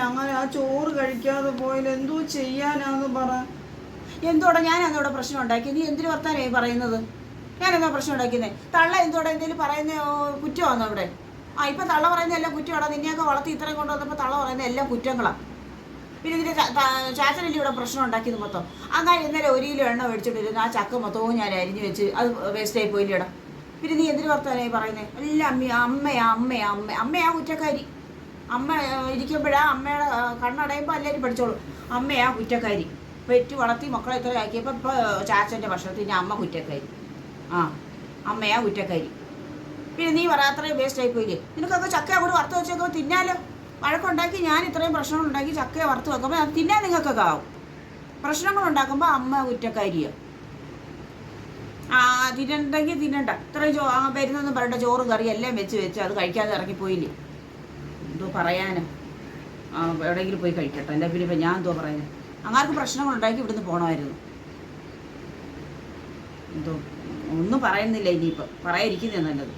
അങ്ങനെ ആ ചോറ് കഴിക്കാതെ പോയാൽ എന്തോ ചെയ്യാനാന്ന് പറ. എന്തോടെ ഞാൻ അതോടെ പ്രശ്നം ഉണ്ടാക്കി? നീ എന്തിനു വർത്താനായി പറയുന്നത്? ഞാനെന്താ പ്രശ്നം ഉണ്ടാക്കിയത്? തള്ള എന്തോടെ എന്തെങ്കിലും പറയുന്ന കുറ്റമാണോ അവിടെ? ഇപ്പം തള്ള പറയുന്ന എല്ലാം കുറ്റമാണോ? നിന്നെയൊക്കെ വളർത്തി ഇത്രയും കൊണ്ടുവന്നപ്പോൾ തള്ള പറയുന്ന എല്ലാം കുറ്റങ്ങളാണ്. പിന്നെ ഇതിൻ്റെ ചാച്ചനല്ലേ ഇവിടെ പ്രശ്നം ഉണ്ടാക്കിയത് മൊത്തം? അങ്ങനെ ഇന്നലെ 1 കിലോ എണ്ണ മേടിച്ചിട്ടിരുന്നു. ആ ചക്ക മൊത്തവും ഞാൻ അരിഞ്ഞു വെച്ച് അത് വേസ്റ്റായി പോയില്ലേടാ. പിന്നെ നീ എന്തിനു വർത്താനായി പറയുന്നത്? എല്ലാം അമ്മയാ കുറ്റക്കാരി. അമ്മ ഇരിക്കുമ്പോഴാ അമ്മയുടെ കണ്ണടയുമ്പോൾ എല്ലാവരും പഠിച്ചോളൂ. അമ്മയാ കുറ്റക്കാരി. പെറ്റ് വളർത്തി മക്കളെ ഇത്ര ആക്കിയപ്പോൾ ഇപ്പോൾ ചാച്ചൻ്റെ ഭക്ഷണത്തിന് അമ്മ കുറ്റക്കാരി. അമ്മയാ കുറ്റക്കാരി. പിന്നെ നീ പറ അത്രയും വേസ്റ്റായി പോയില്ലേ? നിനക്കൊക്കെ ചക്ക അങ്ങോട്ട് വറുത്ത് വെച്ചേക്കോ തിന്നാലോ. വഴക്കുണ്ടാക്കി ഞാൻ ഇത്രയും പ്രശ്നങ്ങളുണ്ടാക്കി ചക്കയെ വറുത്ത് വെക്കുമ്പോൾ അത് തിന്നാൻ നിങ്ങൾക്കൊക്കെ ആവും. പ്രശ്നങ്ങളുണ്ടാക്കുമ്പോൾ അമ്മ കുറ്റക്കാരിയാണ്. തിന്നണ്ടെങ്കിൽ തിന്നണ്ട. ഇത്രയും വരുന്നൊന്നും പറയണ്ട. ചോറും കറി എല്ലാം വെച്ച് അത് കഴിക്കാതെ ഇറങ്ങിപ്പോയില്ലേ? എന്തോ പറയാനോ? എവിടെയെങ്കിലും പോയി കഴിക്കട്ടെ. എൻ്റെ പിന്നെ ഇപ്പം ഞാൻ എന്തോ പറയുന്നത്? അങ്ങാർക്ക് പ്രശ്നങ്ങളുണ്ടാക്കി ഇവിടുന്ന് പോകണമായിരുന്നു. എന്തോ ഒന്നും പറയുന്നില്ല. ഇനിയിപ്പോൾ പറയാതിരിക്കുന്നതാണ് നല്ലത്.